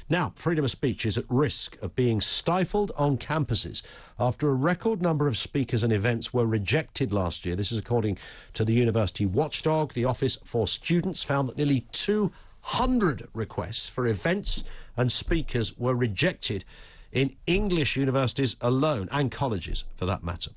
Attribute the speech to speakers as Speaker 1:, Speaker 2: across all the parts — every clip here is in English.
Speaker 1: Now, freedom of speech is at risk of being stifled on campuses after a record number of speakers and events were rejected last year. This is according to the university watchdog. The Office for Students found that nearly 200 requests for events and speakers were rejected in English universities alone, and colleges for that matter.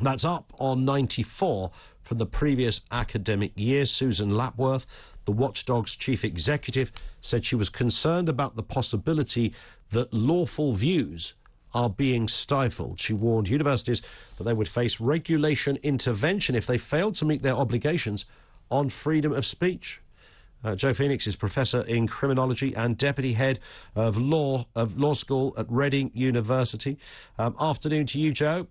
Speaker 1: That's up on 94 from the previous academic year. Susan Lapworth, the Watchdog's chief executive, said she was concerned about the possibility that lawful views are being stifled. She warned universities that they would face regulation intervention if they failed to meet their obligations on freedom of speech. Joe Phoenix is Professor in Criminology and Deputy Head of Law School at Reading University. Afternoon to you, Joe.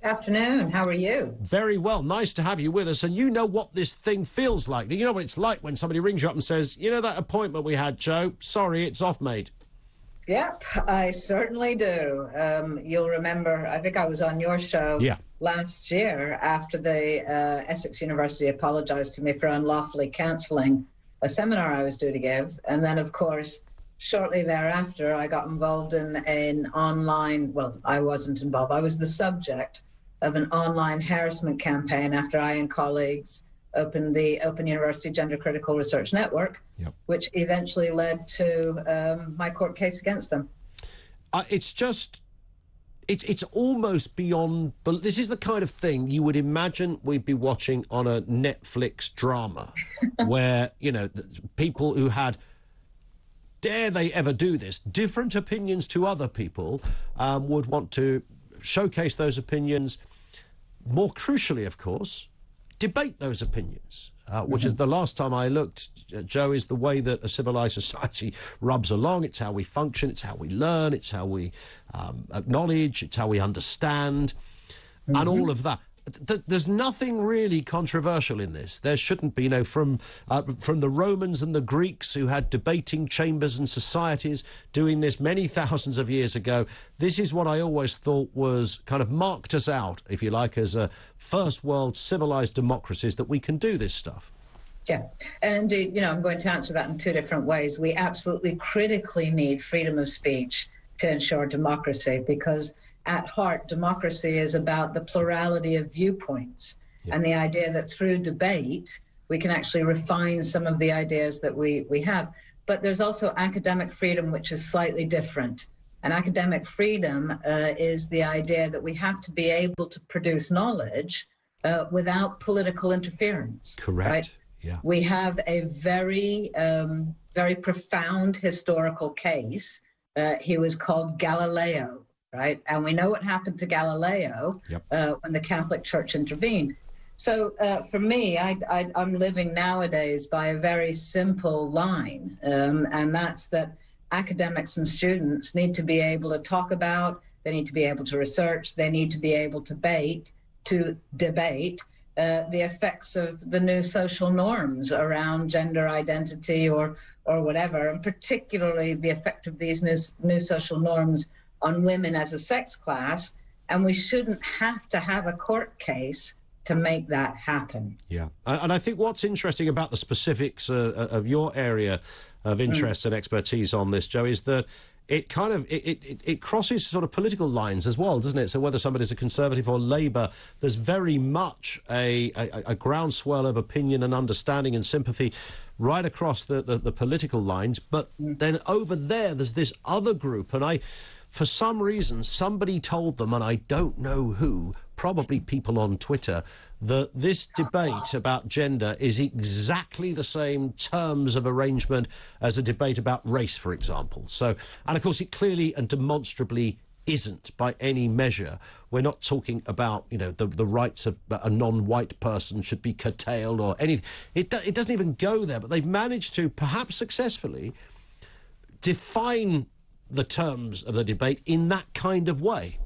Speaker 2: Afternoon. How are you?
Speaker 1: Very well. Nice to have you with us. And you know what this thing feels like. You know what it's like when somebody rings you up and says, you know that appointment we had, Joe? Sorry, it's off, mate.
Speaker 2: Yep, I certainly do. You'll remember, I think I was on your show last year after the Essex University apologised to me for unlawfully cancelling a seminar I was due to give. And then, of course, shortly thereafter, I got involved in an online, well, I wasn't involved, I was the subject of an online harassment campaign after I and colleagues opened the Open University Gender Critical Research Network, which eventually led to my court case against them.
Speaker 1: It's almost beyond, but this is the kind of thing you would imagine we'd be watching on a Netflix drama where, you know, people who had, dare they ever do this, different opinions to other people would want to showcase those opinions. More crucially, of course, debate those opinions, which is the last time I looked, Joe, is the way that a civilised society rubs along. It's how we function, it's how we learn, it's how we acknowledge, it's how we understand, and all of that. There's nothing really controversial in this. There shouldn't be, you know, from the Romans and the Greeks who had debating chambers and societies doing this many thousands of years ago. This is what I always thought was kind of marked us out, if you like, as a first world civilized democracies, that we can do this stuff.
Speaker 2: Yeah, and indeed, you know, I'm going to answer that in two different ways. We absolutely critically need freedom of speech to ensure democracy, because at heart, democracy is about the plurality of viewpoints and the idea that through debate, we can actually refine some of the ideas that we have. But there's also academic freedom, which is slightly different. And academic freedom is the idea that we have to be able to produce knowledge without political interference.
Speaker 1: Correct.
Speaker 2: Right?
Speaker 1: Yeah.
Speaker 2: We have a very, very profound historical case. He was called Galileo. Right. And we know what happened to Galileo when the Catholic Church intervened. So for me, I'm living nowadays by a very simple line, and that's that academics and students need to be able to talk about, they need to be able to research, they need to be able to debate the effects of the new social norms around gender identity or whatever, and particularly the effect of these new social norms on women as a sex class, and we shouldn't have to have a court case to make that happen. Yeah,
Speaker 1: and I think what's interesting about the specifics of your area of interest and expertise on this, Joe, is that it kind of it crosses sort of political lines as well, doesn't it? So whether somebody's a Conservative or Labour, there's very much a groundswell of opinion and understanding and sympathy right across the political lines. But then over there's this other group, and for some reason, somebody told them, and I don't know who, probably people on Twitter, that this debate about gender is exactly the same terms of arrangement as a debate about race, for example. So, and of course, it clearly and demonstrably isn't by any measure. We're not talking about, you know, the rights of a non-white person should be curtailed or anything. It doesn't even go there, but they've managed to, perhaps successfully, define the terms of the debate in that kind of way.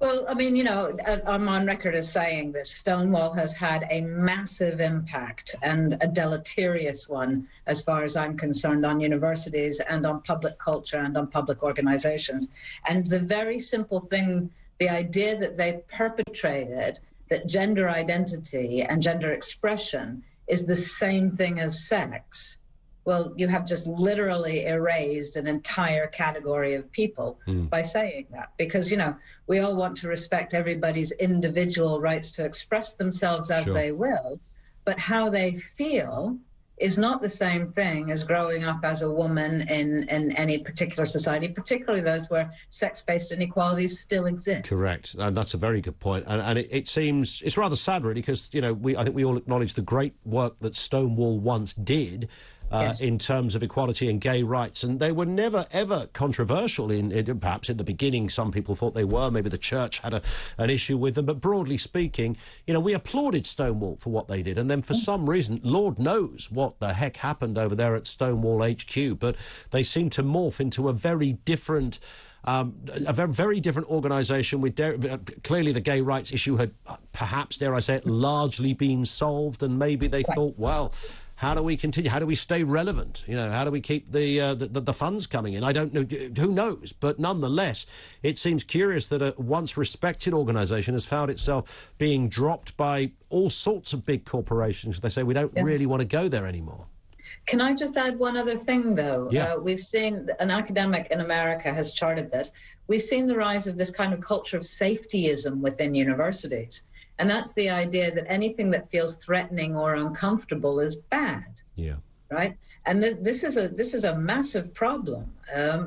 Speaker 2: Well, I mean, you know, I'm on record as saying that Stonewall has had a massive impact, and a deleterious one, as far as I'm concerned, on universities and on public culture and on public organizations. And the very simple thing, the idea that they perpetrated, that gender identity and gender expression is the same thing as sex, well, you have just literally erased an entire category of people by saying that. Because, you know, we all want to respect everybody's individual rights to express themselves as they will, but how they feel is not the same thing as growing up as a woman in any particular society, particularly those where sex-based inequalities still exist.
Speaker 1: Correct, and that's a very good point. And it seems, it's rather sad, really, because, you know, I think we all acknowledge the great work that Stonewall once did in terms of equality and gay rights, and they were never, ever controversial. Perhaps in the beginning, some people thought they were. Maybe the church had an issue with them. But broadly speaking, you know, we applauded Stonewall for what they did. And then for some reason, Lord knows what the heck happened over there at Stonewall HQ, but they seem to morph into a very different... a very different organisation. With clearly the gay rights issue had perhaps, dare I say it, largely been solved, and maybe they thought, well, how do we continue? How do we stay relevant? You know, how do we keep the funds coming in? I don't know. Who knows? But nonetheless, it seems curious that a once respected organisation has found itself being dropped by all sorts of big corporations. They say we don't really want to go there anymore.
Speaker 2: Can I just add one other thing, though?
Speaker 1: Yeah.
Speaker 2: We've seen, an academic in America has charted this, we've seen the rise of this kind of culture of safetyism within universities. And that's the idea that anything that feels threatening or uncomfortable is bad. Yeah. Right? And this is a massive problem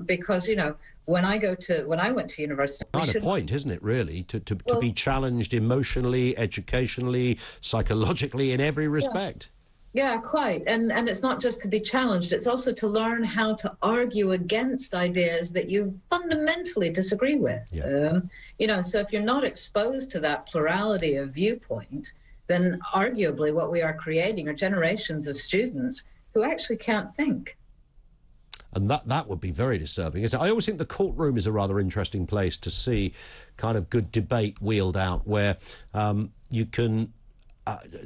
Speaker 2: because, you know, when I went to university...
Speaker 1: Kind of point, isn't it, really, to be challenged emotionally, educationally, psychologically, in every respect.
Speaker 2: Yeah, quite. And it's not just to be challenged, it's also to learn how to argue against ideas that you fundamentally disagree with. Yeah. You know, so if you're not exposed to that plurality of viewpoint, then arguably what we are creating are generations of students who actually can't think.
Speaker 1: And that would be very disturbing, isn't it? I always think the courtroom is a rather interesting place to see kind of good debate wheeled out, where you can...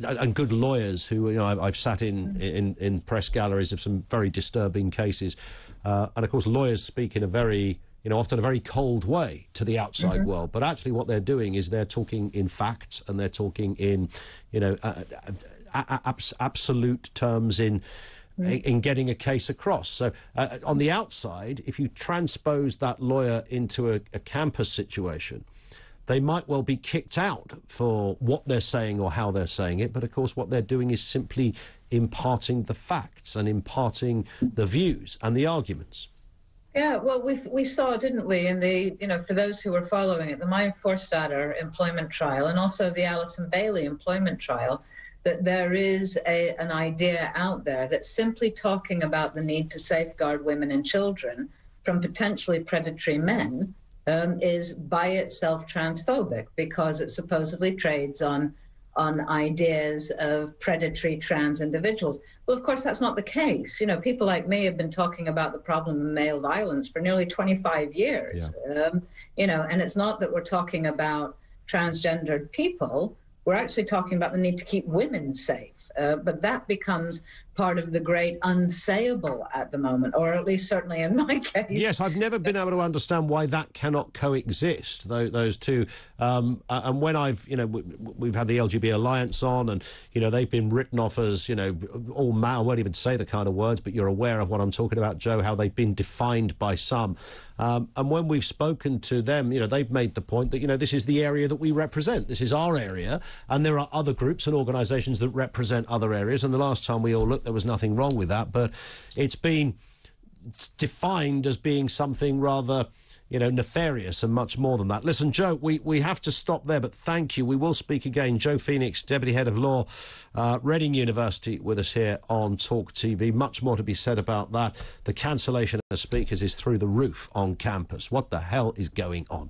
Speaker 1: and good lawyers who, you know, I've sat in press galleries of some very disturbing cases, and of course lawyers speak in a very, you know, often a very cold way to the outside world, but actually what they're doing is they're talking in facts, and they're talking in, you know, absolute terms in getting a case across. So on the outside, if you transpose that lawyer into a campus situation, they might well be kicked out for what they're saying or how they're saying it, but of course what they're doing is simply imparting the facts and imparting the views and the arguments.
Speaker 2: Yeah, well, we saw, didn't we, in the, you know, for those who were following it, the Maya Forstater employment trial and also the Alison Bailey employment trial, that there is an idea out there that's simply talking about the need to safeguard women and children from potentially predatory men is by itself transphobic, because it supposedly trades on ideas of predatory trans individuals. Well, of course, that's not the case. You know, people like me have been talking about the problem of male violence for nearly 25 years. Yeah. You know, and it's not that we're talking about transgendered people. We're actually talking about the need to keep women safe. But that becomes part of the great unsayable at the moment, or at least certainly in my case.
Speaker 1: Yes, I've never been able to understand why that cannot coexist, those two. And when we've had the LGB Alliance on, and, you know, they've been written off as, you know, all I won't even say the kind of words, but you're aware of what I'm talking about, Joe, how they've been defined by some. And when we've spoken to them, you know, they've made the point that, you know, this is the area that we represent. This is our area, and there are other groups and organisations that represent other areas. And the last time we all looked, there was nothing wrong with that, but it's been defined as being something rather, you know, nefarious and much more than that. Listen, Joe, we have to stop there, but thank you. We will speak again. Joe Phoenix, Deputy Head of Law, Reading University, with us here on Talk TV. Much more to be said about that. The cancellation of speakers is through the roof on campus. What the hell is going on?